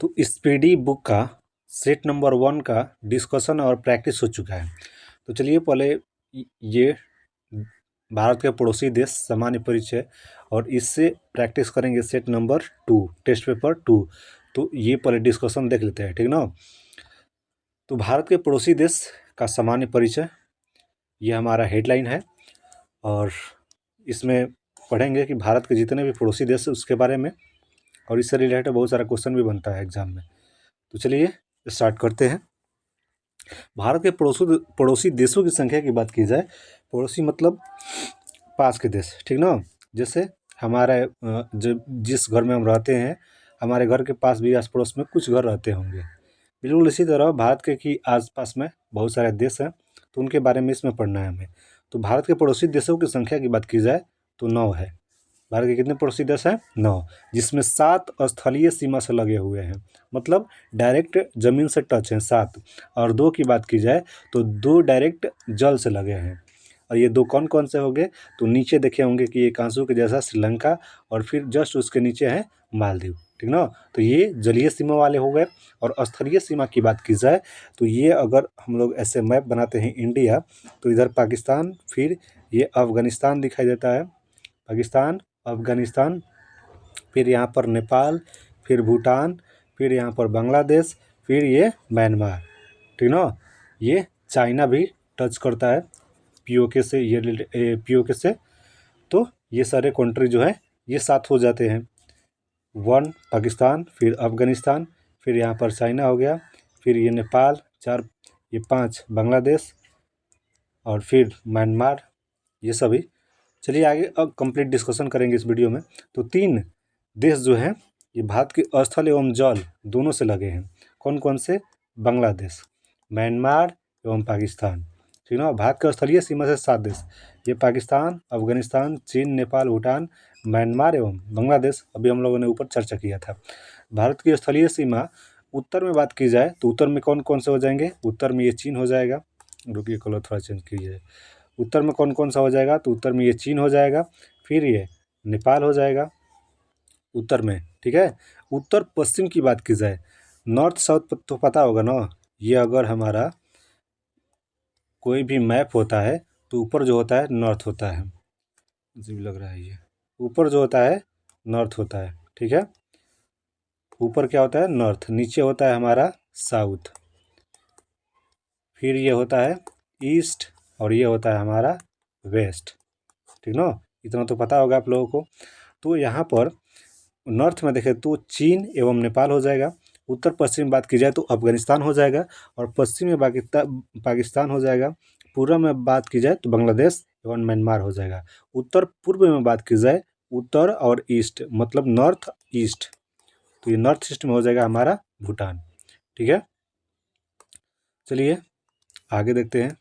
तो speedy book का set number 1 का डिस्कशन और प्रैक्टिस हो चुका है। तो चलिए पहले ये भारत के पड़ोसी देश सामान्य परिचय और इससे प्रैक्टिस करेंगे सेट नंबर 2 टेस्ट पेपर 2। तो ये पहले डिस्कशन देख लेते हैं, ठीक ना। तो भारत के पड़ोसी देश का सामान्य परिचय ये हमारा हेडलाइन है और इसमें पढ़ेंगे कि भारत के जितने भी पड़ोसी देश हैं उसके बारे में, और इससे रिलेटेड बहुत सारा क्वेश्चन भी बनता है एग्जाम में। तो चलिए स्टार्ट करते हैं। भारत के पड़ोसी देशों की संख्या की बात की जाए, पड़ोसी मतलब पास के देश, ठीक ना। जैसे हमारे जिस घर में हम रहते हैं, हमारे घर के पास भी आस पड़ोस में कुछ घर रहते होंगे। बिल्कुल इसी तरह भारत के की आसपास में बहुत सारे देश हैं, तो उनके बारे में इसमें पढ़ना है हमें। तो भारत के पड़ोसी देशों की संख्या की बात की जाए तो 9 है। भारत के कितने पड़ोसी देश हैं? 9, जिसमें 7 स्थलीय सीमा से लगे हुए हैं, मतलब डायरेक्ट जमीन से टच हैं 7। और 2 की बात की जाए तो 2 डायरेक्ट जल से लगे हैं। और ये 2 कौन कौन से होंगे? तो नीचे देखे होंगे कि एक आंसू के जैसा श्रीलंका, और फिर जस्ट उसके नीचे है मालदीव, ठीक ना। तो ये जलीय सीमा वाले हो गए। और स्थलीय सीमा की बात की जाए तो ये अगर हम लोग ऐसे मैप बनाते हैं इंडिया, तो इधर पाकिस्तान, फिर ये अफगानिस्तान दिखाई देता है, पाकिस्तान, अफगानिस्तान, फिर यहाँ पर नेपाल, फिर भूटान, फिर यहाँ पर बांग्लादेश, फिर ये म्यांमार, ठीक ना। ये चाइना भी टच करता है पीओके से, ये पीओके से। तो ये सारे कंट्री जो है ये 7 हो जाते हैं। 1 पाकिस्तान, फिर अफगानिस्तान, फिर यहाँ पर चाइना हो गया, फिर ये नेपाल 4, ये 5 बांग्लादेश, और फिर म्यांमार, ये सभी। चलिए आगे अब कंप्लीट डिस्कशन करेंगे इस वीडियो में। तो 3 देश जो हैं ये भारत के स्थल एवं जल दोनों से लगे हैं। कौन कौन से? बांग्लादेश, म्यांमार एवं पाकिस्तान, ठीक ना। भारत के स्थलीय सीमा से 7 देश, ये पाकिस्तान, अफगानिस्तान, चीन, नेपाल, भूटान, म्यांमार एवं बांग्लादेश। अभी हम लोगों ने ऊपर चर्चा किया था। भारत की स्थलीय सीमा उत्तर में बात की जाए तो उत्तर में कौन कौन से हो जाएंगे? उत्तर में ये चीन हो जाएगा। रुकिए कलर थोड़ा चेंज कीजिए। उत्तर में कौन कौन सा हो जाएगा? तो उत्तर में ये चीन हो जाएगा, फिर ये नेपाल हो जाएगा उत्तर में, ठीक है। उत्तर पश्चिम की बात की जाए, नॉर्थ साउथ तो पता होगा ना। ये अगर हमारा कोई भी मैप होता है तो ऊपर जो होता है नॉर्थ होता है, मुझे भी लग रहा है ये ऊपर जो होता है नॉर्थ होता है, ठीक है। ऊपर क्या होता है? नॉर्थ। नीचे होता है हमारा साउथ, फिर ये होता है ईस्ट, और ये होता है हमारा वेस्ट, ठीक ना। इतना तो पता होगा आप लोगों को। तो यहाँ पर नॉर्थ में देखें तो चीन एवं नेपाल हो जाएगा। उत्तर पश्चिम बात की जाए तो अफगानिस्तान हो जाएगा, और पश्चिम में पाकिस्तान हो जाएगा। पूर्व में बात की जाए तो बांग्लादेश एवं म्यांमार हो जाएगा। उत्तर पूर्व में बात की जाए उत्तर और ईस्ट, मतलब नॉर्थ ईस्ट, तो ये नॉर्थ ईस्ट में हो जाएगा हमारा भूटान, ठीक है। चलिए आगे देखते हैं।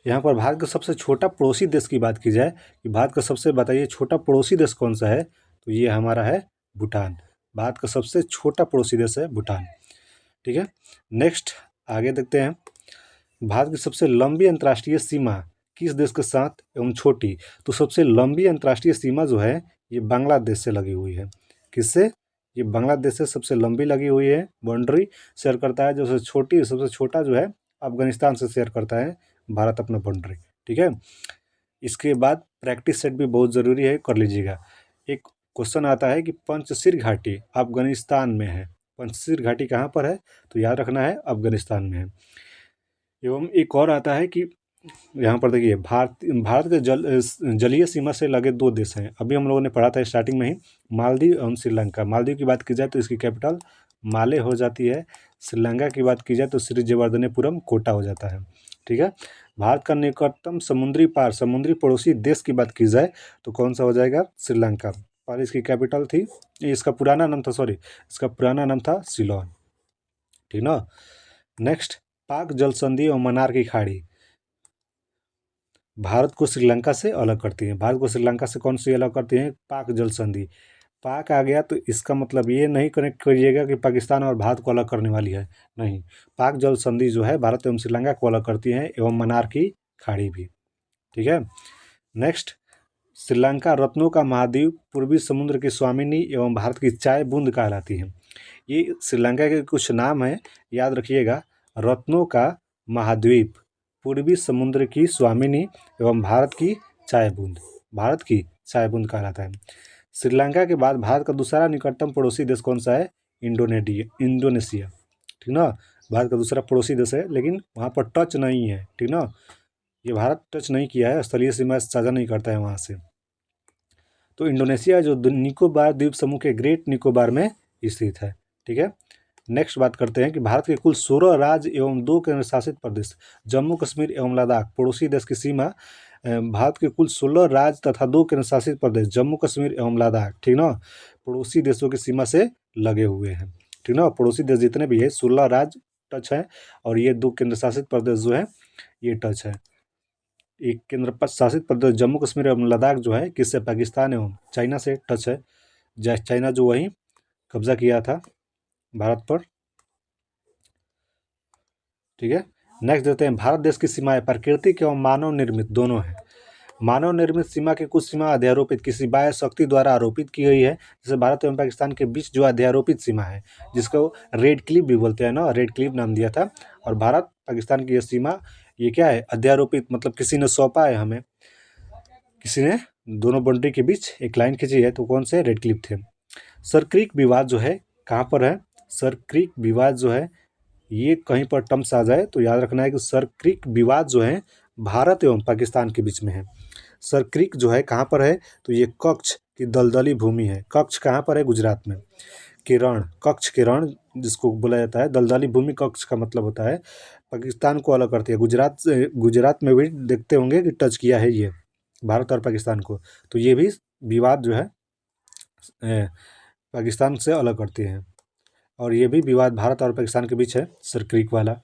यहाँ पर भारत का सबसे छोटा पड़ोसी देश की बात की जाए कि भारत का सबसे, बताइए, छोटा पड़ोसी देश कौन सा है? तो ये हमारा है भूटान। भारत का सबसे छोटा पड़ोसी देश है भूटान, ठीक है। नेक्स्ट आगे देखते हैं। भारत की सबसे लंबी अंतर्राष्ट्रीय सीमा किस देश के साथ एवं छोटी? तो सबसे लंबी अंतर्राष्ट्रीय सीमा जो है ये बांग्लादेश से लगी हुई है। किससे? ये बांग्लादेश से सबसे लंबी लगी हुई है, बाउंड्री शेयर करता है। जो सबसे छोटा जो है अफगानिस्तान से शेयर करता है भारत अपना बाउंड्री, ठीक है। इसके बाद प्रैक्टिस सेट भी बहुत ज़रूरी है, कर लीजिएगा। एक क्वेश्चन आता है कि पंचशीर घाटी अफगानिस्तान में है। पंचशीर घाटी कहाँ पर है? तो याद रखना है अफगानिस्तान में है। एवं एक और आता है कि यहाँ पर देखिए भारत के जलीय सीमा से लगे 2 देश हैं। अभी हम लोगों ने पढ़ा था स्टार्टिंग में ही, मालदीव एवं श्रीलंका। मालदीव की बात की जाए तो इसकी कैपिटल माले हो जाती है। श्रीलंका की बात की जाए तो श्री जयवर्धनेपुरम कोटा हो जाता है, ठीक है। भारत का निकटतम समुद्री पड़ोसी देश की बात की जाए तो कौन सा हो जाएगा? श्रीलंका। और इसकी कैपिटल थी, इसका पुराना नाम था सिलोन, ठीक ना। नेक्स्ट, पाक जल संधि और मन्नार की खाड़ी भारत को श्रीलंका से अलग करती हैं। भारत को श्रीलंका से कौन सी अलग करती हैं? पाक जल संधि। पाक आ गया तो इसका मतलब ये नहीं कनेक्ट करिएगा कि पाकिस्तान और भारत को अलग करने वाली है, नहीं। पाक जल संधि जो है भारत एवं श्रीलंका को अलग करती है, एवं मन्नार की खाड़ी भी, ठीक है। नेक्स्ट, श्रीलंका रत्नों का महाद्वीप, पूर्वी समुद्र की स्वामिनी एवं भारत की चाय बूंद कहलाती है। ये श्रीलंका के कुछ नाम हैं, याद रखिएगा। रत्नों का महाद्वीप, पूर्वी समुद्र की स्वामिनी एवं भारत की चाय बूंद, भारत की चाय बूंद कहलाता है। श्रीलंका के बाद भारत का दूसरा निकटतम पड़ोसी देश कौन सा है? इंडोनेशिया, ठीक ना। भारत का दूसरा पड़ोसी देश है, लेकिन वहाँ पर टच नहीं है, ठीक ना। ये भारत टच नहीं किया है, स्थलीय सीमा साझा नहीं करता है वहाँ से। तो इंडोनेशिया जो निकोबार द्वीप समूह के ग्रेट निकोबार में स्थित है, ठीक है। नेक्स्ट बात करते हैं कि भारत के कुल 16 राज्य एवं 2 केंद्र शासित प्रदेश, जम्मू कश्मीर एवं लद्दाख पड़ोसी देश की सीमा। भारत के कुल 16 राज्य तथा 2 केंद्र शासित प्रदेश, जम्मू कश्मीर एवं लद्दाख, ठीक ना, पड़ोसी देशों की सीमा से लगे हुए हैं, ठीक ना। पड़ोसी देश जितने भी है 16 राज्य टच है, और ये 2 केंद्र शासित प्रदेश जो है ये टच है। एक केंद्र शासित प्रदेश जम्मू कश्मीर एवं लद्दाख जो है किससे? पाकिस्तान एवं चाइना से टच है। चाइना जो वहीं कब्जा किया था भारत पर, ठीक है। नेक्स्ट देते हैं, भारत देश की सीमाएं प्राकृतिक एवं मानव निर्मित दोनों हैं। मानव निर्मित सीमा की कुछ सीमा अध्यारोपित किसी बाह्य शक्ति द्वारा आरोपित की गई है, जैसे भारत एवं पाकिस्तान के बीच जो अध्यारोपित सीमा है, जिसको रेड क्लिफ भी बोलते हैं ना, रेड क्लिफ नाम दिया था। और भारत पाकिस्तान की यह सीमा ये क्या है? अध्यारोपित, मतलब किसी ने सौंपा है हमें, किसी ने दोनों बाउंड्री के बीच एक लाइन खींची है, तो कौन से? रेड क्लिफ थे। सर क्रीक विवाद जो है कहाँ पर है? सर क्रीक विवाद जो है ये कहीं पर टर्म्स आ जाए तो याद रखना है कि सर क्रीक विवाद जो है भारत एवं पाकिस्तान के बीच में है। सर क्रीक जो है कहाँ पर है? तो ये कच्छ की दलदली भूमि है। कच्छ कहाँ पर है? गुजरात में। के रण, कच्छ के रण जिसको बोला जाता है, दलदली भूमि कच्छ का मतलब होता है, पाकिस्तान को अलग करती है। गुजरात से, गुजरात में भी देखते होंगे कि टच किया है ये भारत और पाकिस्तान को, तो ये भी विवाद जो है पाकिस्तान से अलग करती हैं, और ये भी विवाद भारत और पाकिस्तान के बीच है, सर क्रीक वाला।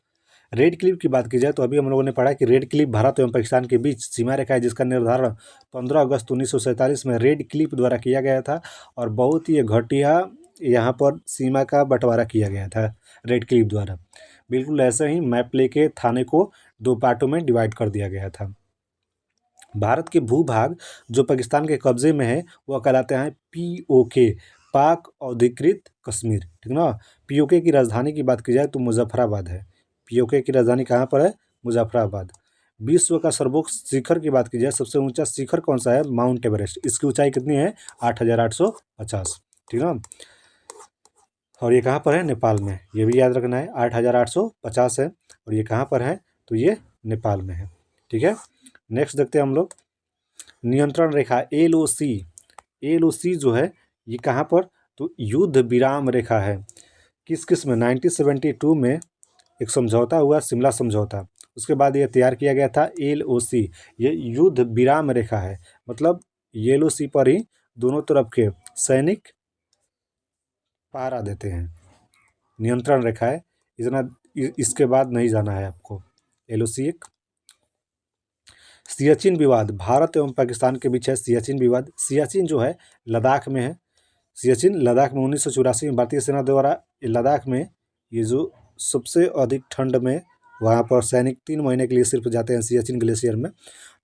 रेड क्लिफ की बात की जाए तो अभी हम लोगों ने पढ़ा कि रेड क्लिफ भारत एवं पाकिस्तान के बीच सीमा रेखा है, जिसका निर्धारण 15 अगस्त 1947 में रेड क्लिफ द्वारा किया गया था, और बहुत ही घटिया यहाँ पर सीमा का बंटवारा किया गया था रेड क्लिफ द्वारा। बिल्कुल ऐसे ही मैप लेके थाने को 2 पार्टों में डिवाइड कर दिया गया था। भारत के भूभाग जो पाकिस्तान के कब्जे में है वह कहलाते हैं POK, पाक अधिकृत कश्मीर, ठीक ना। POK की राजधानी की बात की जाए तो मुजफ्फराबाद है। POK की राजधानी कहाँ पर है? मुजफ्फराबाद। विश्व का सर्वोच्च शिखर की बात की जाए, सबसे ऊंचा शिखर कौन सा है? Mount Everest. इसकी ऊंचाई कितनी है? 8,850, ठीक ना। और ये कहाँ पर है? नेपाल में। ये भी याद रखना है, 8,850 है, और ये कहाँ पर है? तो ये नेपाल में है, ठीक है। नेक्स्ट देखते हैं हम लोग, नियंत्रण रेखा LOC। LOC जो है ये कहाँ पर? तो युद्ध विराम रेखा है। किस किस में? 1972 में एक समझौता हुआ, शिमला समझौता, उसके बाद ये तैयार किया गया था LOC। ये युद्ध विराम रेखा है, मतलब LOC पर ही दोनों तरफ के सैनिक पहरा देते हैं। नियंत्रण रेखा है, इतना इसके बाद नहीं जाना है आपको। LOC एक। सियाचिन विवाद भारत एवं पाकिस्तान के बीच है। सियाचिन विवाद, सियाचिन जो है लद्दाख में है। सियाचिन लद्दाख में 1984 में भारतीय सेना द्वारा लद्दाख में ये जो सबसे अधिक ठंड में वहाँ पर सैनिक 3 महीने के लिए सिर्फ जाते हैं सियाचिन ग्लेशियर में,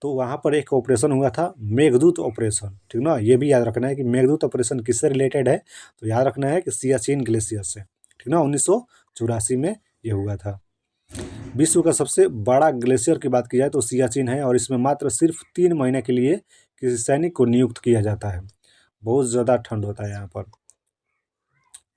तो वहाँ पर एक ऑपरेशन हुआ था, मेघदूत ऑपरेशन, ठीक ना। ये भी याद रखना है कि मेघदूत ऑपरेशन किससे रिलेटेड है? तो याद रखना है कि सियाचिन ग्लेशियर से, ठीक ना। 1984 में ये हुआ था। विश्व का सबसे बड़ा ग्लेशियर की बात की जाए तो सियाचिन है, और इसमें मात्र सिर्फ 3 महीने के लिए किसी सैनिक को नियुक्त किया जाता है। बहुत ज़्यादा ठंड होता है यहाँ पर।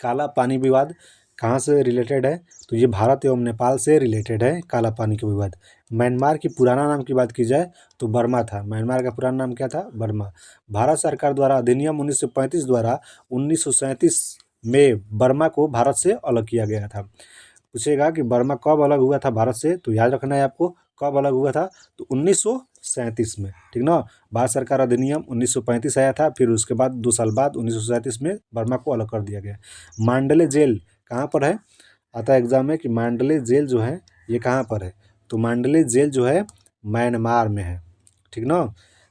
काला पानी विवाद कहाँ से रिलेटेड है? तो ये भारत एवं नेपाल से रिलेटेड है, काला पानी का विवाद। म्यांमार की पुराना नाम की बात की जाए तो बर्मा था। म्यांमार का पुराना नाम क्या था? बर्मा। भारत सरकार द्वारा अधिनियम 1935 द्वारा 1937 में बर्मा को भारत से अलग किया गया था। पूछेगा कि बर्मा कब अलग हुआ था भारत से, तो याद रखना है आपको कब अलग हुआ था, तो 1937 में, ठीक ना। भारत सरकार अधिनियम 1935 आया था, फिर उसके बाद 2 साल बाद 1937 में बर्मा को अलग कर दिया गया। मांडले जेल कहाँ पर है? आता है एग्जाम में कि मांडले जेल जो है ये कहाँ पर है? तो मांडले जेल जो है म्यांमार में है, ठीक ना,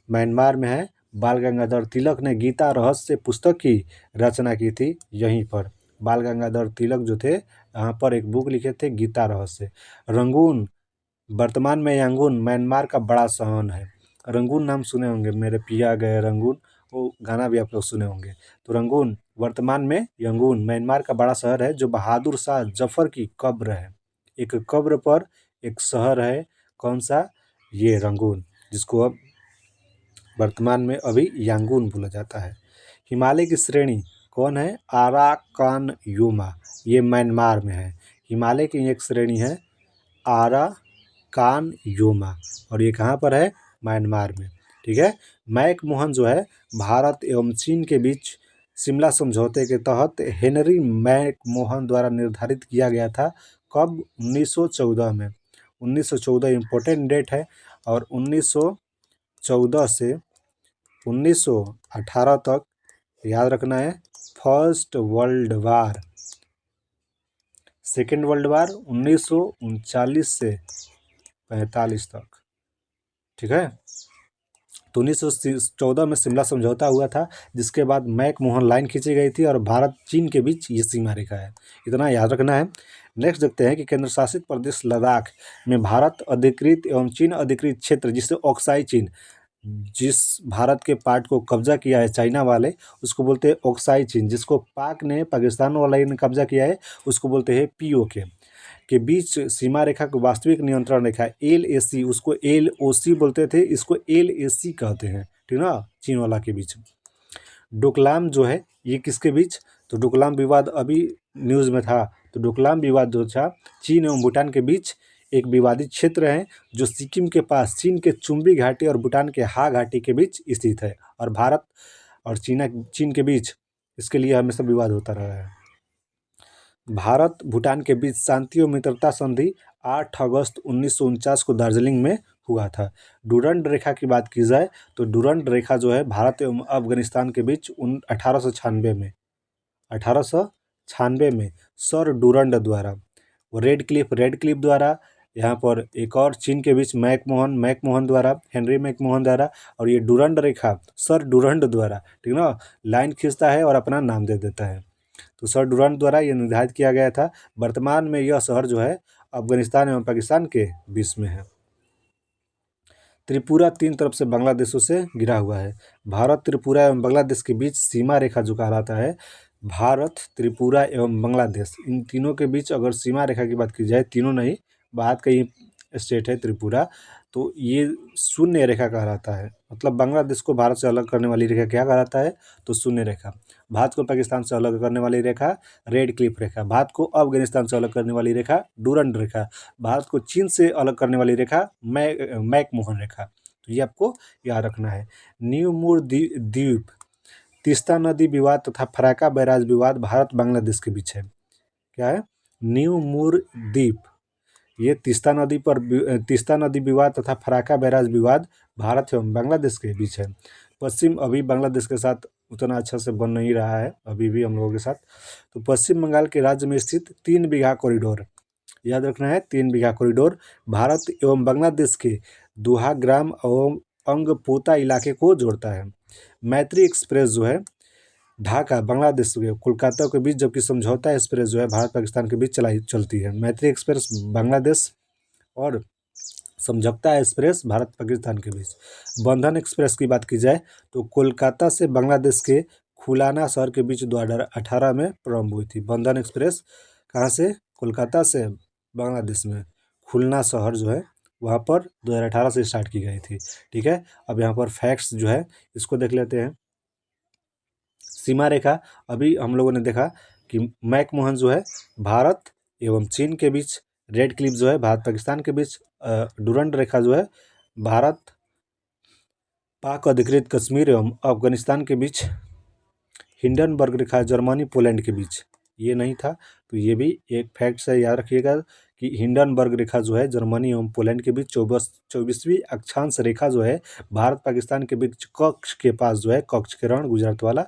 म्यांमार में है। बाल गंगाधर तिलक ने गीता रहस्य पुस्तक की रचना की थी यहीं पर। बाल गंगाधर तिलक जो थे यहाँ पर एक बुक लिखे थे, गीता रहस्य। रंगून, वर्तमान में यांगून म्यांमार का बड़ा शहर है। रंगून नाम सुने होंगे, मेरे पिया गए रंगून, वो गाना भी आप लोग सुने होंगे। तो रंगून वर्तमान में यंगून म्यांमार का बड़ा शहर है जो बहादुर शाह जफर की कब्र है। एक कब्र पर एक शहर है, कौन सा? ये रंगून, जिसको अब वर्तमान में अभी यांगून बोला जाता है। हिमालय की श्रेणी कौन है? आराकान योमा, ये म्यांमार में है। हिमालय की एक श्रेणी है आराकान योमा, और ये कहाँ पर है? म्यांमार में। ठीक है। मैक मोहन जो है भारत एवं चीन के बीच शिमला समझौते के तहत हेनरी मैक मोहन द्वारा निर्धारित किया गया था। कब? 1914 में। 1914 इम्पोर्टेंट डेट है, और 1914 से 1918 तक याद रखना है। First world war, second world war 1939 से 45 तक। ठीक है। तो 1914 में शिमला समझौता हुआ था, जिसके बाद मैक मोहन लाइन खींची गई थी, और भारत चीन के बीच ये सीमा रेखा है, इतना याद रखना है। नेक्स्ट देखते हैं कि केंद्र शासित प्रदेश लद्दाख में भारत अधिकृत एवं चीन अधिकृत क्षेत्र, जिसे ऑक्साई चीन, जिस भारत के पार्ट को कब्जा किया है चाइना वाले, उसको बोलते हैं ऑक्साई चीन। जिसको पाक ने, पाकिस्तान वाला ने कब्जा किया है, उसको बोलते हैं पीओके। के बीच सीमा रेखा को वास्तविक नियंत्रण रेखा LAC, उसको LOC बोलते थे, इसको LAC कहते हैं। ठीक ना, चीन वाला के बीच। डोकलाम जो है ये किसके बीच? तो डोकलाम विवाद अभी न्यूज़ में था। तो डोकलाम विवाद जो था चीन एवं भूटान के बीच एक विवादित क्षेत्र है, जो सिक्किम के पास चीन के चुम्बी घाटी और भूटान के हा घाटी के बीच स्थित है, और भारत और चीन के बीच इसके लिए हमेशा विवाद होता रहा है। भारत भूटान के बीच शांति और मित्रता संधि 8 अगस्त 1949 को दार्जिलिंग में हुआ था। डुरंड रेखा की बात की जाए तो डुरंड रेखा जो है भारत एवं अफगानिस्तान के बीच 1896 में सर डुरंड द्वारा, वो रेड क्लिफ द्वारा, यहाँ पर एक और चीन के बीच मैक मोहन द्वारा, हेनरी मैक मोहन द्वारा, और ये डुरंड रेखा सर डुरंड द्वारा, ठीक ना, लाइन खींचता है और अपना नाम दे देता है। तो सर डुरंड द्वारा ये निर्धारित किया गया था। वर्तमान में यह शहर जो है अफगानिस्तान एवं पाकिस्तान के बीच में है। त्रिपुरा 3 तरफ से बांग्लादेशों से घिरा हुआ है। भारत, त्रिपुरा एवं बांग्लादेश के बीच सीमा रेखा जो कहलाता है, भारत, त्रिपुरा एवं बांग्लादेश, इन तीनों के बीच अगर सीमा रेखा की बात की जाए, तीनों नहीं, भारत का ही स्टेट है त्रिपुरा, तो ये शून्य रेखा कहलाता है। मतलब बांग्लादेश को भारत से अलग करने वाली रेखा क्या कहलाता है? तो शून्य रेखा। भारत को पाकिस्तान से अलग करने वाली रेखा रेड क्लिफ रेखा। भारत को अफगानिस्तान से अलग करने वाली रेखा डुरंड रेखा। भारत को चीन से अलग करने वाली रेखा मैक मोहन रेखा। तो ये आपको याद रखना है। न्यू मूर द्वीप, तीस्ता नदी विवाद तथा फराका बैराज विवाद भारत बांग्लादेश के बीच है। क्या है? न्यू मूर द्वीप, ये तीस्ता नदी विवाद तथा फराका बैराज विवाद भारत एवं बांग्लादेश के बीच है। पश्चिम अभी बांग्लादेश के साथ उतना अच्छा से बन नहीं रहा है अभी भी हम लोगों के साथ। तो पश्चिम बंगाल के राज्य में स्थित 3 बीघा कॉरिडोर, याद रखना है, 3 बीघा कॉरिडोर भारत एवं बांग्लादेश के दुहाग्राम एवं अंगपोता इलाके को जोड़ता है। मैत्री एक्सप्रेस जो है ढाका बांग्लादेश के कोलकाता के बीच, जबकि समझौता एक्सप्रेस जो है भारत पाकिस्तान के बीच चलती है। मैत्री एक्सप्रेस बांग्लादेश और समझौता एक्सप्रेस भारत पाकिस्तान के बीच। बंधन एक्सप्रेस की बात की जाए तो कोलकाता से बांग्लादेश के खुलाना शहर के बीच 2018 में प्रारंभ हुई थी। बंधन एक्सप्रेस कहाँ से? कोलकाता से बांग्लादेश में खुलना शहर जो है वहाँ पर 2018 से स्टार्ट की गई थी। ठीक है। अब यहाँ पर फैक्ट्स जो है इसको देख लेते हैं। सीमा रेखा अभी हम लोगों ने देखा कि मैक मोहन जो है भारत एवं चीन के बीच, रेड क्लिफ जो है भारत पाकिस्तान के बीच, डुरंड रेखा जो है भारत पाक अधिकृत कश्मीर एवं अफगानिस्तान के बीच, हिंडनबर्ग रेखा जर्मनी पोलैंड के बीच, ये नहीं था तो ये भी एक फैक्ट है, याद रखिएगा कि हिंडनबर्ग रेखा जो है जर्मनी एवं पोलैंड के बीच 24वीं अक्षांश रेखा जो है भारत पाकिस्तान के बीच कक्ष के पास जो है, कक्ष किरण गुजरात वाला,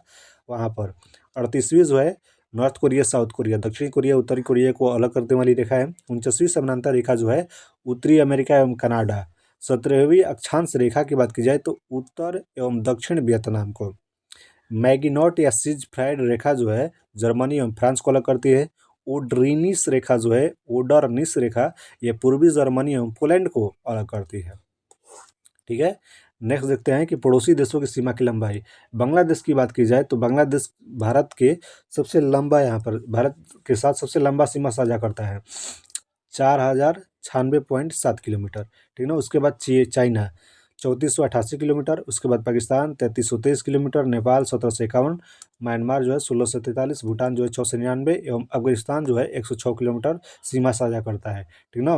वहाँ पर 38वीं जो है नॉर्थ कोरिया साउथ कोरिया, दक्षिण कोरिया उत्तरी कोरिया को अलग करने वाली रेखा है। 49वीं समानांतर रेखा जो है उत्तरी अमेरिका एवं कनाडा। 17वीं अक्षांश रेखा की बात की जाए तो उत्तर एवं दक्षिण वियतनाम को। मैगिनॉट या सीज फ्राइड रेखा जो है जर्मनी एवं फ्रांस को अलग करती है। ओडरिनिस रेखा जो है, ओडरनिस रेखा, ये पूर्वी जर्मनी एवं पोलैंड को अलग करती है। ठीक है। नेक्स्ट देखते हैं कि पड़ोसी देशों की सीमा की लंबाई। बांग्लादेश की बात की जाए तो बांग्लादेश भारत के सबसे लंबा यहाँ पर भारत के साथ सबसे लंबा सीमा साझा करता है 4096.7 किलोमीटर, ठीक ना। उसके बाद चाइना 3488 किलोमीटर, उसके बाद पाकिस्तान 3323 किलोमीटर, नेपाल 1751, म्यांमार जो है 1643, भूटान जो है 699 एवं अफगानिस्तान जो है 106 किलोमीटर सीमा साझा करता है, ठीक ना।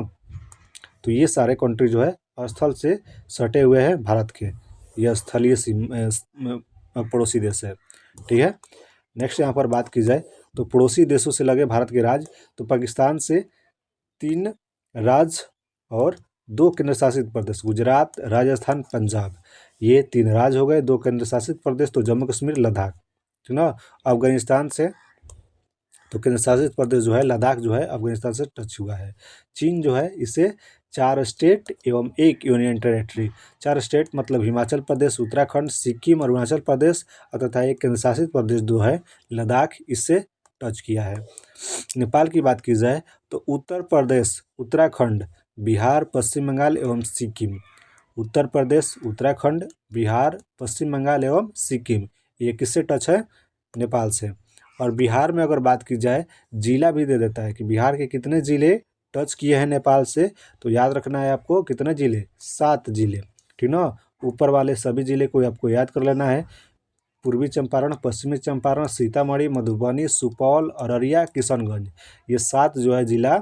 तो ये सारे कंट्री जो है स्थल से सटे हुए हैं भारत के, यह स्थलीय पड़ोसी देश है, ठीक है। नेक्स्ट यहाँ पर बात की जाए तो पड़ोसी देशों से लगे भारत के राज्य, तो पाकिस्तान से 3 राज्य और 2 केंद्र शासित प्रदेश, गुजरात, राजस्थान, पंजाब, ये 3 राज्य हो गए। 2 केंद्र शासित प्रदेश तो जम्मू कश्मीर, लद्दाख, ठीक ना। अफगानिस्तान से तो केंद्र शासित प्रदेश जो है लद्दाख जो है अफगानिस्तान से टच हुआ है। चीन जो है इसे 4 स्टेट एवं 1 यूनियन टेरेटरी, 4 स्टेट मतलब हिमाचल प्रदेश, उत्तराखंड, सिक्किम, अरुणाचल प्रदेश तथा एक केंद्र शासित प्रदेश जो है लद्दाख, इससे टच किया है। नेपाल की बात की जाए तो उत्तर प्रदेश, उत्तराखंड, बिहार, पश्चिम बंगाल एवं सिक्किम, उत्तर प्रदेश, उत्तराखंड, बिहार, पश्चिम बंगाल एवं सिक्किम, ये किससे टच है? नेपाल से। और बिहार में अगर बात की जाए, जिला भी दे देता है कि बिहार के कितने जिले टच किए हैं नेपाल से, तो याद रखना है आपको कितने जिले, 7 जिले, ठीक ना। ऊपर वाले सभी जिले को आपको याद कर लेना है। पूर्वी चंपारण, पश्चिमी चंपारण, सीतामढ़ी, मधुबनी, सुपौल, अररिया, किशनगंज, ये 7 जो है जिला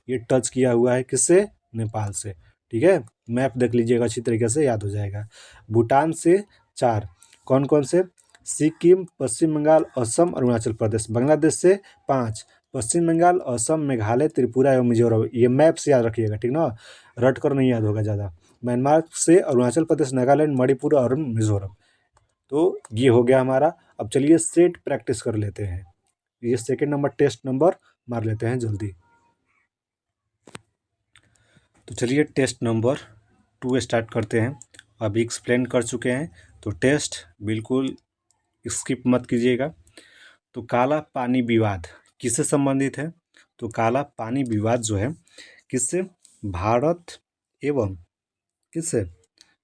ये टच किया हुआ है किससे? नेपाल से, ठीक है। मैप देख लीजिएगा, अच्छी तरीके से याद हो जाएगा। भूटान से 4, कौन कौन से? सिक्किम, पश्चिम बंगाल, असम, अरुणाचल प्रदेश। बांग्लादेश से 5, पश्चिम बंगाल, असम, मेघालय, त्रिपुरा एवं मिजोरम, ये मैप से याद रखिएगा, ठीक ना, रट कर नहीं याद होगा ज़्यादा। म्यांमार से अरुणाचल प्रदेश, नागालैंड, मणिपुर और मिजोरम। तो ये हो गया हमारा। अब चलिए सेट प्रैक्टिस कर लेते हैं, ये सेकंड नंबर टेस्ट नंबर मार लेते हैं जल्दी। तो चलिए टेस्ट नंबर 2 स्टार्ट करते हैं। अभी एक्सप्लेन कर चुके हैं, तो टेस्ट बिल्कुल स्किप मत कीजिएगा। तो काला पानी विवाद किससे संबंधित है? तो काला पानी विवाद जो है किससे? भारत एवं किससे?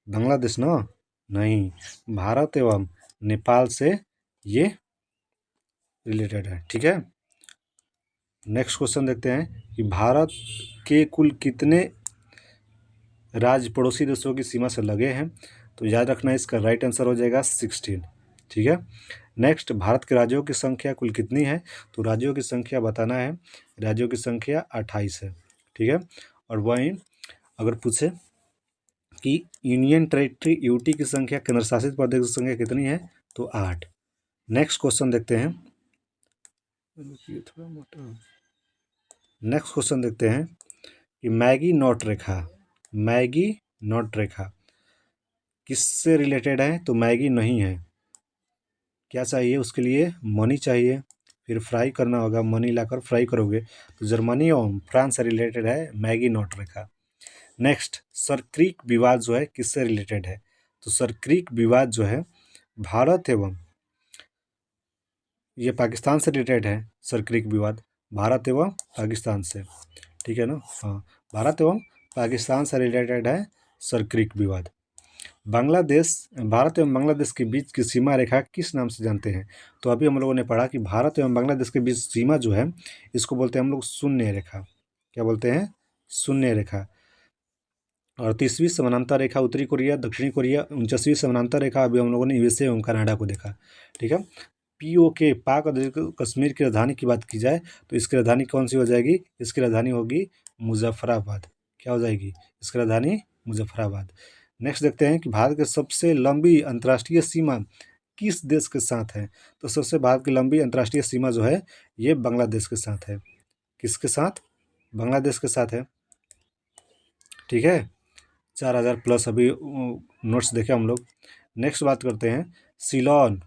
बांग्लादेश ना, नहीं, भारत एवं नेपाल से ये रिलेटेड है, ठीक है। नेक्स्ट क्वेश्चन देखते हैं कि भारत के कुल कितने राज्य पड़ोसी देशों की सीमा से लगे हैं? तो याद रखना इसका राइट आंसर हो जाएगा 16, ठीक है। नेक्स्ट, भारत के राज्यों की संख्या कुल कितनी है? तो राज्यों की संख्या बताना है, राज्यों की संख्या 28 है, ठीक है। और वहीं अगर पूछे कि यूनियन टेरिटरी यूटी की संख्या, केंद्र शासित प्रदेश की संख्या कितनी है? तो 8। नेक्स्ट क्वेश्चन देखते हैं, थोड़ा मोटा। नेक्स्ट क्वेश्चन देखते हैं कि मैगी नॉट रेखा, मैगी नॉट रेखा किससे रिलेटेड है? तो मैगी नहीं है। क्या चाहिए उसके लिए? मनी चाहिए, फिर फ्राई करना होगा, मनी लाकर फ्राई करोगे, तो जर्मनी और फ्रांस से रिलेटेड है Maggi not Rekha. Next, Sir Creek विवाद जो है किससे रिलेटेड है? तो सरक्रीक विवाद जो है भारत एवं ये पाकिस्तान से रिलेटेड है। सरक्रीक विवाद भारत एवं पाकिस्तान से, ठीक है ना। हाँ, भारत एवं पाकिस्तान से रिलेटेड है सरक्रीक विवाद। बांग्लादेश, भारत एवं बांग्लादेश के बीच की सीमा रेखा किस नाम से जानते हैं? तो अभी हम लोगों ने पढ़ा कि भारत एवं बांग्लादेश के बीच सीमा जो है इसको बोलते हैं हम लोग शून्य रेखा। क्या बोलते हैं? शून्य रेखा। 38वीं समानांतर रेखा उत्तरी कोरिया, दक्षिणी कोरिया। 49वीं समानांतर रेखा अभी हम लोगों ने यूएसए एवं कनाडा को देखा, ठीक है। पीओके, पाक अधिकृत कश्मीर की राजधानी की बात की जाए तो इसकी राजधानी कौन सी हो जाएगी? इसकी राजधानी होगी मुजफ्फराबाद। क्या हो जाएगी? इसकी राजधानी मुजफ्फराबाद। नेक्स्ट देखते हैं कि भारत की सबसे लंबी अंतर्राष्ट्रीय सीमा किस देश के साथ है? तो सबसे भारत की लंबी अंतर्राष्ट्रीय सीमा जो है ये बांग्लादेश के साथ है। किसके साथ? बांग्लादेश के साथ है, ठीक है। 4000 प्लस अभी नोट्स देखे हम लोग। नेक्स्ट बात करते हैं, सीलोन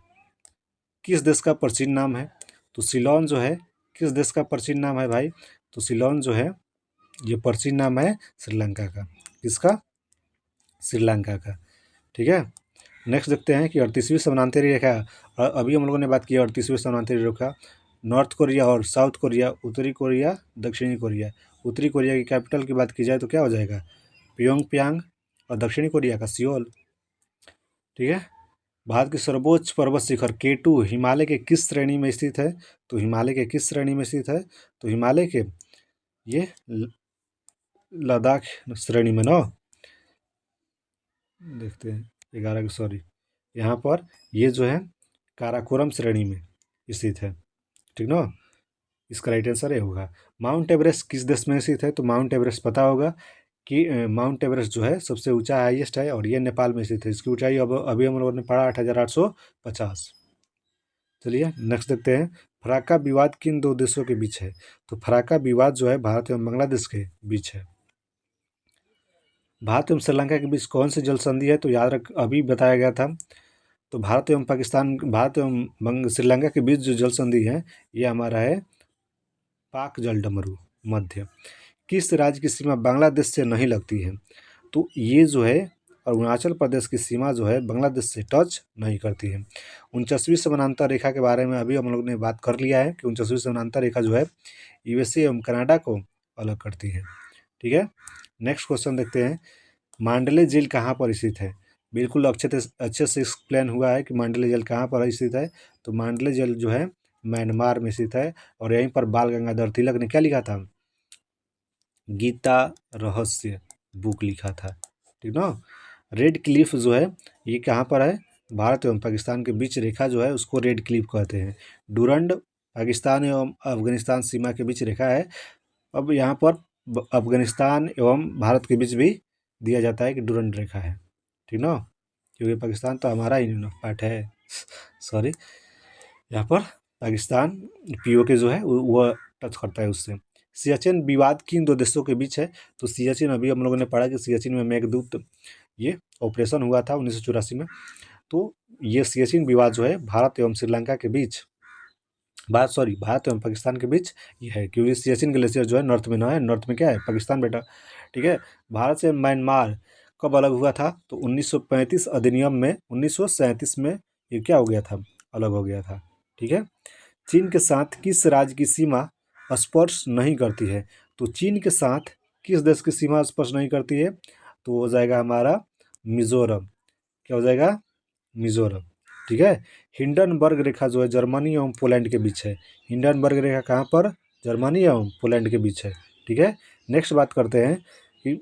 किस देश का प्राचीन नाम है? तो सीलोन जो है किस देश का प्राचीन नाम है भाई? तो सीलोन जो है ये प्राचीन नाम है श्रीलंका का। किसका? श्रीलंका का, ठीक है। नेक्स्ट देखते हैं कि 38वीं समानांतरी रेखा, अभी हम लोगों ने बात की 38वीं समानांतरी रेखा, नॉर्थ कोरिया और साउथ कोरिया, उत्तरी कोरिया, दक्षिणी कोरिया। उत्तरी कोरिया की कैपिटल की बात की जाए तो क्या हो जाएगा? प्योंगयांग, और दक्षिणी कोरिया का सियोल। ठीक है। भारत की सर्वोच्च पर्वत शिखर K2 हिमालय के किस श्रेणी में स्थित है? तो हिमालय के किस श्रेणी में स्थित है? तो हिमालय के ये लद्दाख श्रेणी में ना, देखते हैं 11 की, सॉरी, यहाँ पर ये जो है काराकोरम श्रेणी में स्थित है, ठीक ना। इसका राइट आंसर ये होगा। माउंट एवरेस्ट किस देश में स्थित है? तो माउंट एवरेस्ट पता होगा कि माउंट एवरेस्ट जो है सबसे ऊंचा हाईएस्ट है और ये नेपाल में स्थित है। इसकी ऊंचाई अब अभी हम लोगों ने पढ़ा 8,850। चलिए नेक्स्ट देखते हैं, फराक्का विवाद किन दो देशों के बीच है? तो फराक्का विवाद जो है भारत एवं बांग्लादेश के बीच है। भारत एवं श्रीलंका के बीच कौन सी जल संधि है? तो याद रख, अभी बताया गया था। तो भारत एवं श्रीलंका के बीच जो जल संधि है ये हमारा है पाक जलडमरू मध्य। किस राज्य की सीमा बांग्लादेश से नहीं लगती है? तो ये जो है अरुणाचल प्रदेश की सीमा जो है बांग्लादेश से टच नहीं करती है। 49वीं समानांतर रेखा के बारे में अभी हम लोग ने बात कर लिया है कि 49वीं समानांतर रेखा जो है यूएसए एवं कनाडा को अलग करती है, ठीक है। नेक्स्ट क्वेश्चन देखते हैं, मांडले झील कहाँ पर स्थित है? बिल्कुल अच्छे से एक्सप्लेन हुआ है कि मांडले झील कहाँ पर स्थित है। तो मांडले झील जो है म्यांमार में स्थित है और यहीं पर बाल गंगाधर तिलक ने क्या लिखा था? गीता रहस्य बुक लिखा था, ठीक ना। रेड क्लिफ जो है ये कहाँ पर है? भारत एवं पाकिस्तान के बीच रेखा जो है उसको रेड क्लिफ कहते हैं। डुरंड पाकिस्तान एवं अफगानिस्तान सीमा के बीच रेखा है। अब यहाँ पर अफगानिस्तान एवं भारत के बीच भी दिया जाता है कि डुरंड रेखा है, ठीक ना, क्योंकि पाकिस्तान तो हमारा ही पार्ट है। सॉरी, यहाँ पर पाकिस्तान पीओके जो है वो टच करता है उससे। सियाचिन विवाद किन दो देशों के बीच है? तो सियाचिन अभी हम लोगों ने पढ़ा कि सियाचिन में मेघदूत ये ऑपरेशन हुआ था 1984 में। तो ये सियाचिन विवाद जो है भारत एवं श्रीलंका के बीच, भारत एवं पाकिस्तान के बीच ये है, क्योंकि सियाचिन ग्लेशियर जो है नॉर्थ में ना है, नॉर्थ में क्या है? पाकिस्तान बेटा, ठीक है। भारत से म्यांमार कब अलग हुआ था? तो 1935 अधिनियम में 1937 में ये क्या हो गया था? अलग हो गया था, ठीक है। चीन के साथ किस राज्य की सीमा स्पर्श नहीं करती है? तो चीन के साथ किस देश की सीमा स्पर्श नहीं करती है? तो हो जाएगा हमारा मिजोरम। क्या हो जाएगा? मिजोरम, ठीक है। हिंडनबर्ग रेखा जो है जर्मनी एवं पोलैंड के बीच है। हिंडनबर्ग रेखा कहाँ पर? जर्मनी एवं पोलैंड के बीच है, ठीक है। नेक्स्ट बात करते हैं कि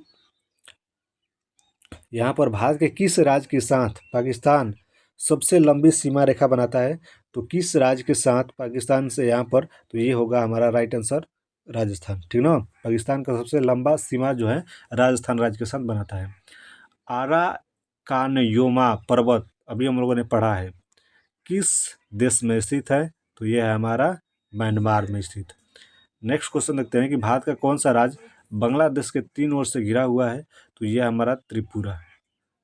यहाँ पर भारत के किस राज्य के साथ पाकिस्तान सबसे लंबी सीमा रेखा बनाता है? तो किस राज्य के साथ पाकिस्तान से यहाँ पर? तो ये होगा हमारा राइट आंसर राजस्थान, ठीक ना। पाकिस्तान का सबसे लंबा सीमा जो है राजस्थान राज्य के साथ बनाता है। आराकानयोमा पर्वत अभी हम लोगों ने पढ़ा है किस देश में स्थित है? तो ये है हमारा म्यांमार में स्थित। नेक्स्ट क्वेश्चन देखते हैं कि भारत का कौन सा राज्य बांग्लादेश के 3 ओर से घिरा हुआ है? तो ये हमारा त्रिपुरा,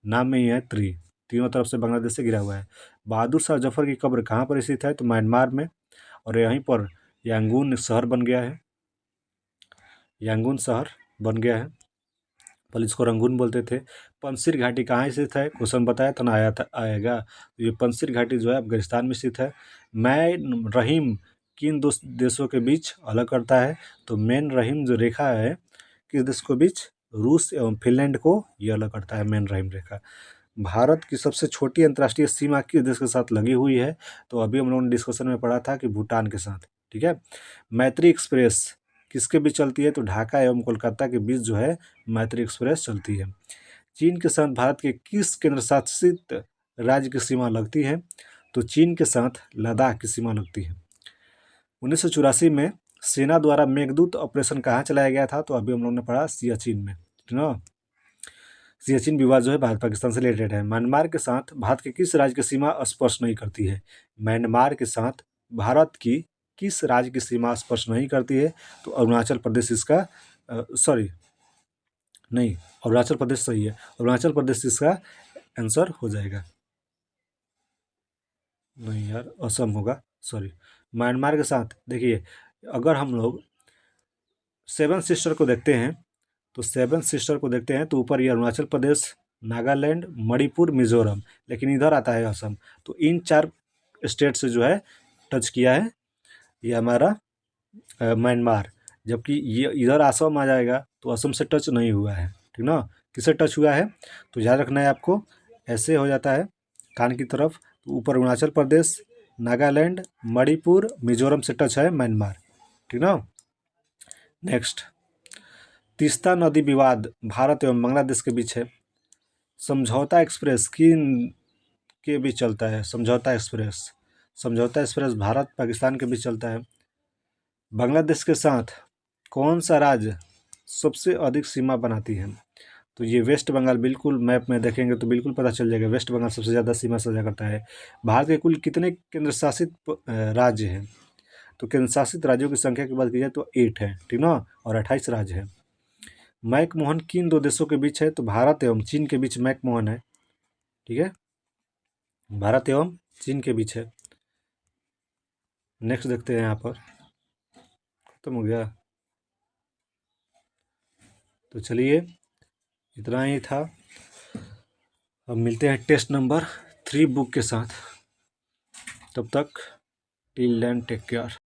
नाम में ही है त्रि, तीनों तरफ से बांग्लादेश से घिरा हुआ है। बहादुर शाह जफर की कब्र कहाँ पर स्थित है? तो म्यांमार में, और यहीं पर यांगून शहर बन गया है, यांगून शहर बन गया है, पहले इसको रंगून बोलते थे। पंजशीर घाटी कहाँ स्थित है? क्वेश्चन बताया था ना, आएगा। तो ये पंजशीर घाटी जो है अफगानिस्तान में स्थित है। मैन रहीम किन दो देशों के बीच अलग करता है? तो मैन रहीम जो रेखा है किस देश के बीच? रूस एवं फिनलैंड को ये अलग करता है मैन रहीम रेखा। भारत की सबसे छोटी अंतर्राष्ट्रीय सीमा किस देश के साथ लगी हुई है? तो अभी हम लोगों ने डिस्कशन में पढ़ा था कि भूटान के साथ, ठीक है। मैत्री एक्सप्रेस किसके बीच चलती है? तो ढाका एवं कोलकाता के बीच जो है मैत्री एक्सप्रेस चलती है। चीन के साथ भारत के किस केंद्र शासित राज्य की सीमा लगती है? तो चीन के साथ लद्दाख की सीमा लगती है। 1984 में सेना द्वारा मेघदूत ऑपरेशन कहाँ चलाया गया था? तो अभी हम लोगों ने पढ़ा सियाचिन में, ठीक ना। सियाचिन विवाद जो है भारत पाकिस्तान से रिलेटेड है। म्यांमार के साथ भारत के किस राज्य की सीमा स्पर्श नहीं करती है? म्यांमार के साथ भारत की किस राज्य की सीमा स्पर्श नहीं करती है? तो अरुणाचल प्रदेश इसका, सॉरी नहीं, अरुणाचल प्रदेश सही है, अरुणाचल प्रदेश इसका आंसर हो जाएगा। नहीं यार, असम होगा, सॉरी। म्यांमार के साथ देखिए, अगर हम लोग सेवन सिस्टर को देखते हैं तो ऊपर ये अरुणाचल प्रदेश, नागालैंड, मणिपुर, मिजोरम, लेकिन इधर आता है असम। तो इन 4 स्टेट से जो है टच किया है ये हमारा म्यांमार, जबकि ये इधर असम आ जाएगा तो असम से टच नहीं हुआ है, ठीक ना। किससे टच हुआ है? तो याद रखना है आपको, ऐसे हो जाता है कान की तरफ, तो ऊपर अरुणाचल प्रदेश, नागालैंड, मणिपुर, मिजोरम से टच है म्यांमार, ठीक ना। नेक्स्ट, तीस्ता नदी विवाद भारत एवं बांग्लादेश के बीच है। समझौता एक्सप्रेस किन के बीच चलता है? समझौता एक्सप्रेस भारत पाकिस्तान के बीच चलता है। बांग्लादेश के साथ कौन सा राज्य सबसे अधिक सीमा बनाती है? तो ये वेस्ट बंगाल, बिल्कुल मैप में देखेंगे तो बिल्कुल पता चल जाएगा, वेस्ट बंगाल सबसे ज़्यादा सीमा साझा करता है। भारत के कुल कितने केंद्र शासित राज्य हैं? तो केंद्र शासित राज्यों की संख्या की बात की जाए तो 8 है, ठीक ना, और 28 राज्य हैं। मैकमोहन किन दो देशों के बीच है? तो भारत एवं चीन के बीच मैकमोहन है, ठीक है, भारत एवं चीन के बीच है। नेक्स्ट देखते हैं, यहाँ पर खत्म हो गया, तो चलिए इतना ही था। अब मिलते हैं टेस्ट नंबर 3 बुक के साथ, तब तक टिल देन टेक केयर।